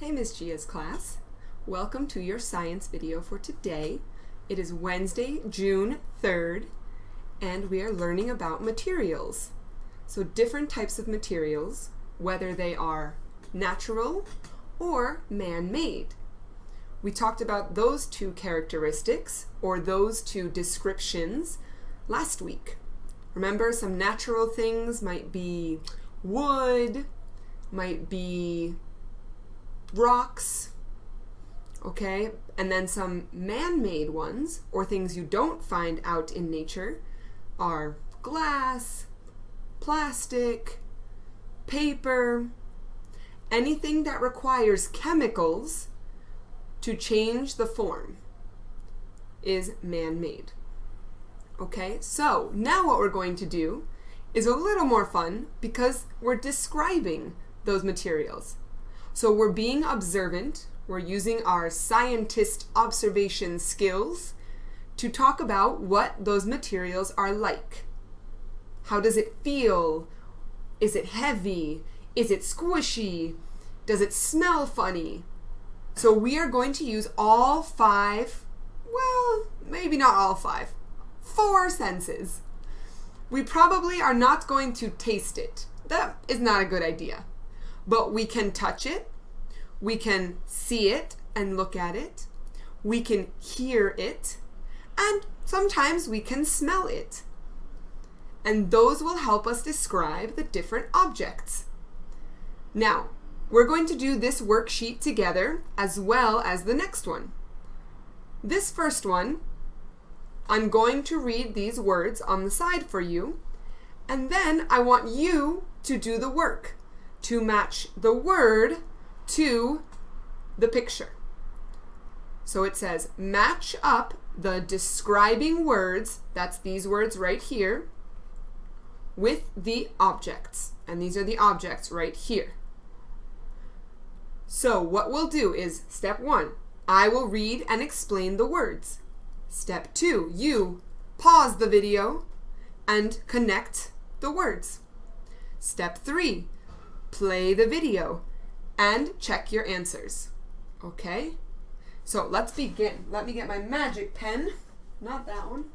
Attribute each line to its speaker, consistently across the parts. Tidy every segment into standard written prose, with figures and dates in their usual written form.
Speaker 1: Hey Miss Gia's class. Welcome to your science video for today. It is Wednesday, June 3rd, and we are learning about materials. So different types of materials, whether they are natural or man-made. We talked about those two characteristics or those two descriptions last week. Remember, some natural things might be wood, might be rocks, okay? And then some man-made ones, or things you don't find out in nature, are glass, plastic, paper, anything that requires chemicals to change the form is man-made. Okay, so now what we're going to do is a little more fun because we're describing those materials. So we're being observant, we're using our scientist observation skills to talk about what those materials are like. How does it feel? Is it heavy? Is it squishy? Does it smell funny? So we are going to use all five, well, maybe not all five, 4 senses. We probably are not going to taste it. That is not a good idea. But we can touch it, we can see it and look at it, we can hear it, and sometimes we can smell it. And those will help us describe the different objects. Now, we're going to do this worksheet together as well as the next one. This first one, I'm going to read these words on the side for you, and then I want you to do the work to match the word to the picture. So it says, match up the describing words, that's these words right here, with the objects. And these are the objects right here. So what we'll do is, step 1, I will read and explain the words. Step 2, you pause the video and connect the words. Step 3, play the video and check your answers. Okay? So let's begin. Let me get my magic pen. Not that one.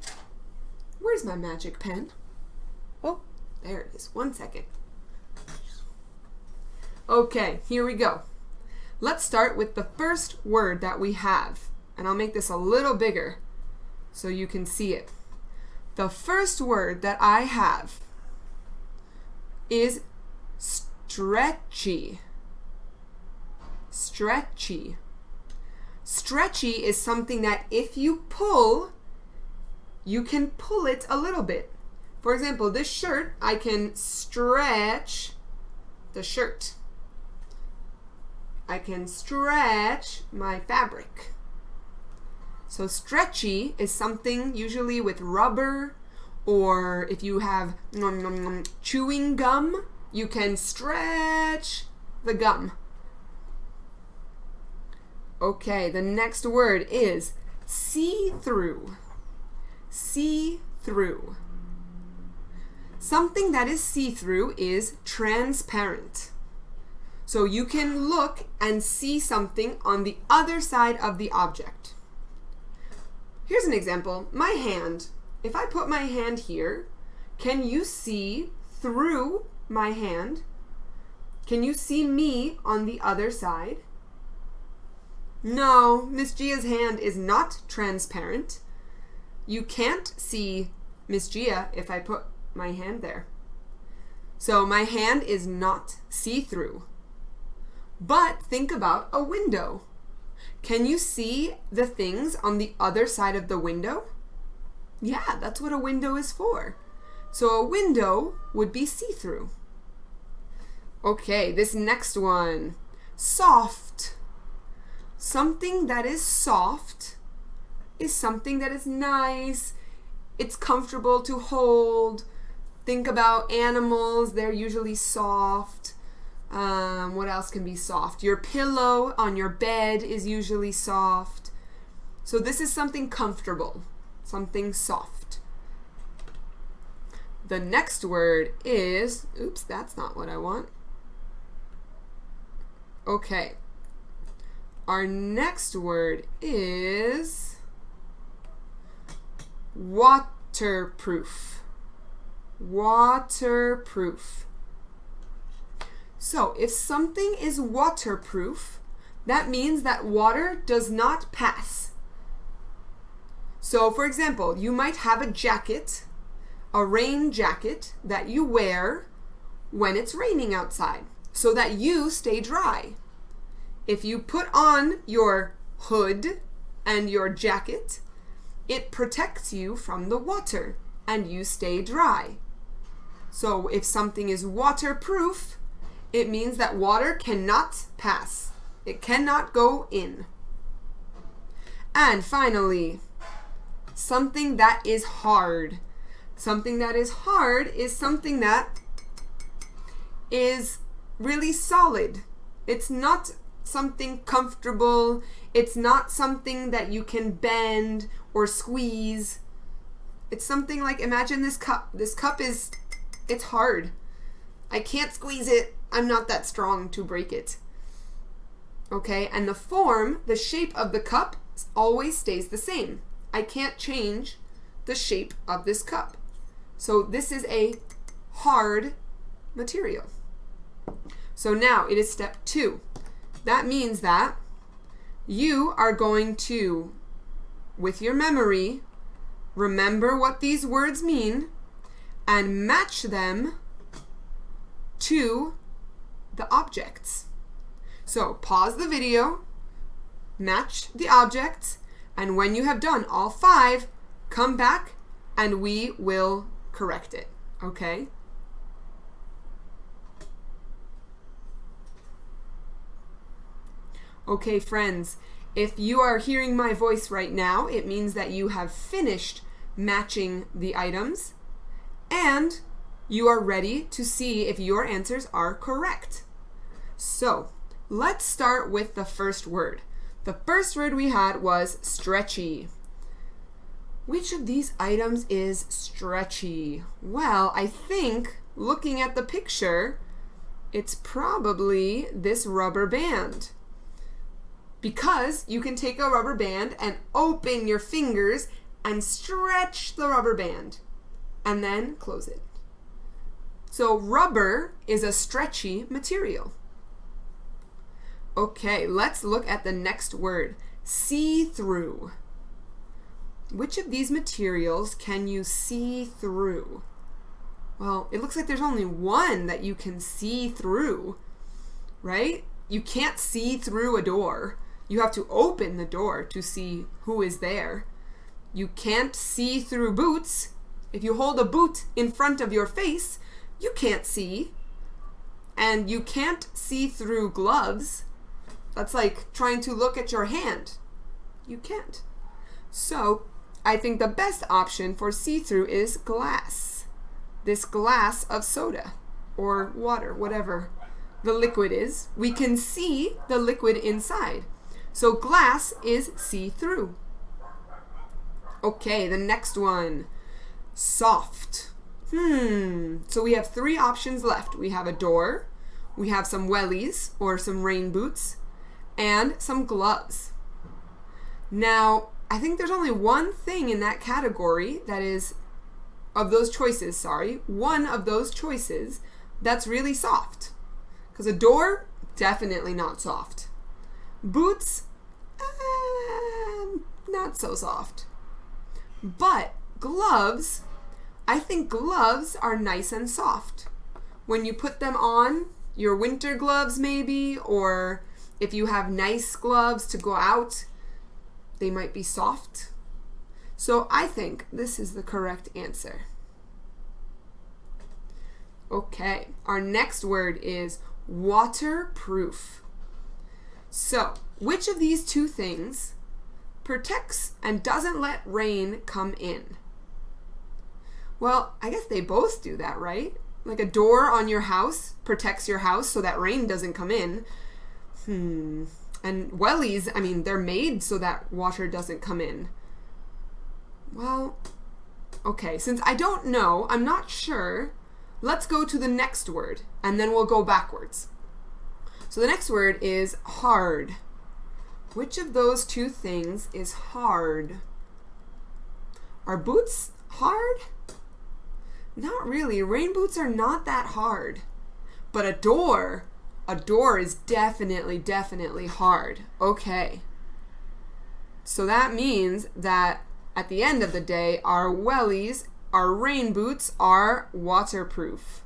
Speaker 1: Where's my magic pen? Oh, there it is. 1 second. Okay, here we go. Let's start with the first word that we have. And I'll make this a little bigger so you can see it. The first word that I have is stretchy. Stretchy. Stretchy is something that if you pull, you can pull it a little bit. For example, this shirt, I can stretch the shirt. I can stretch my fabric. So stretchy is something usually with rubber, or if you have chewing gum, you can stretch the gum. Okay, the next word is see-through. See-through. Something that is see-through is transparent. So you can look and see something on the other side of the object. Here's an example. My hand. If I put my hand here, can you see through my hand? Can you see me on the other side? No, Miss Gia's hand is not transparent. You can't see Miss Gia if I put my hand there. So my hand is not see-through. But think about a window. Can you see the things on the other side of the window? Yeah, that's what a window is for. So a window would be see-through. Okay, this next one. Soft. Something that is soft is something that is nice. It's comfortable to hold. Think about animals, they're usually soft. What else can be soft? Your pillow on your bed is usually soft. So this is something comfortable, something soft. The next word is, oops, that's not what I want. Okay, Our next word is waterproof. Waterproof. So if something is waterproof, that means that water does not pass. So for example, you might have a jacket, a rain jacket that you wear when it's raining outside so that you stay dry. If you put on your hood and your jacket, it protects you from the water and you stay dry. So if something is waterproof, it means that water cannot pass. It cannot go in. And finally, something that is hard. Something that is hard is something that is really solid. It's not something comfortable. It's not something that you can bend or squeeze. It's something like, imagine this cup. This cup is, it's hard. I can't squeeze it. I'm not that strong to break it. Okay, and the form, the shape of the cup always stays the same. I can't change the shape of this cup. So this is a hard material. So now it is step 2. That means that you are going to, with your memory, remember what these words mean and match them to the objects. So pause the video, match the objects, and when you have done all 5, come back and we will correct it, okay? Okay, friends, if you are hearing my voice right now, it means that you have finished matching the items and you are ready to see if your answers are correct. So, let's start with the first word. The first word we had was stretchy. Which of these items is stretchy? Well, I think looking at the picture, it's probably this rubber band. Because you can take a rubber band and open your fingers and stretch the rubber band and then close it. So rubber is a stretchy material. Okay, let's look at the next word, see-through. Which of these materials can you see through? Well, it looks like there's only one that you can see through, right? You can't see through a door. You have to open the door to see who is there. You can't see through boots. If you hold a boot in front of your face, you can't see. And you can't see through gloves. That's like trying to look at your hand. You can't. So, I think the best option for see-through is glass. This glass of soda or water, whatever the liquid is. We can see the liquid inside. So glass is see-through. Okay, the next one, soft. So we have 3 options left. We have a door, we have some wellies or some rain boots, and some gloves. Now, I think there's only one thing in that category that is, of those choices, one of those choices that's really soft. Because a door, definitely not soft. Boots, not so soft. But gloves, I think gloves are nice and soft. When you put them on, your winter gloves maybe, or if you have nice gloves to go out, they might be soft. So I think this is the correct answer. Okay, our next word is waterproof. So, which of these 2 things protects and doesn't let rain come in? Well, I guess they both do that, right? Like a door on your house protects your house so that rain doesn't come in. And wellies, I mean, they're made so that water doesn't come in. Well, okay, since I don't know, I'm not sure, let's go to the next word, and then we'll go backwards. So the next word is hard. Which of those two things is hard? Are boots hard? Not really. Rain boots are not that hard. But a door is definitely hard. Okay. So that means that at the end of the day, our wellies, our rain boots, are waterproof.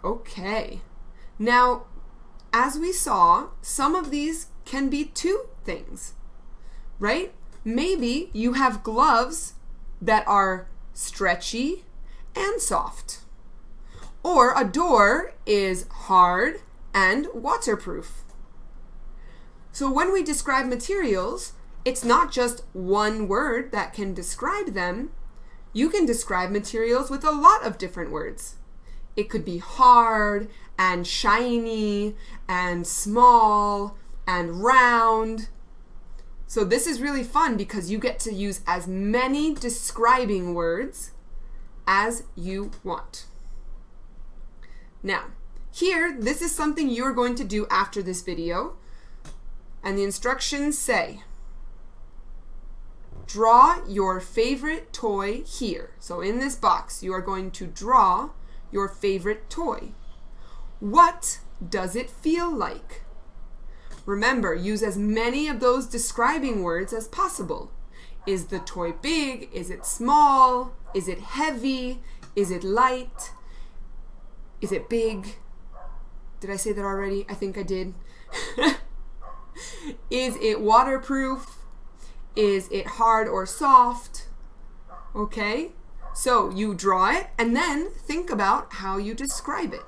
Speaker 1: Okay. Now, as we saw, some of these can be two things, right? Maybe you have gloves that are stretchy and soft. Or a door is hard and waterproof. So when we describe materials, it's not just one word that can describe them. You can describe materials with a lot of different words. It could be hard and shiny and small and round. So this is really fun because you get to use as many describing words as you want. Now, here, this is something you're going to do after this video. And the instructions say, draw your favorite toy here. So in this box, you are going to draw your favorite toy. What does it feel like? Remember, use as many of those describing words as possible. Is the toy big? Is it small? Is it heavy? Is it light? Is it big? Did I say that already? I think I did. Is it waterproof? Is it hard or soft? Okay, so you draw it and then think about how you describe it.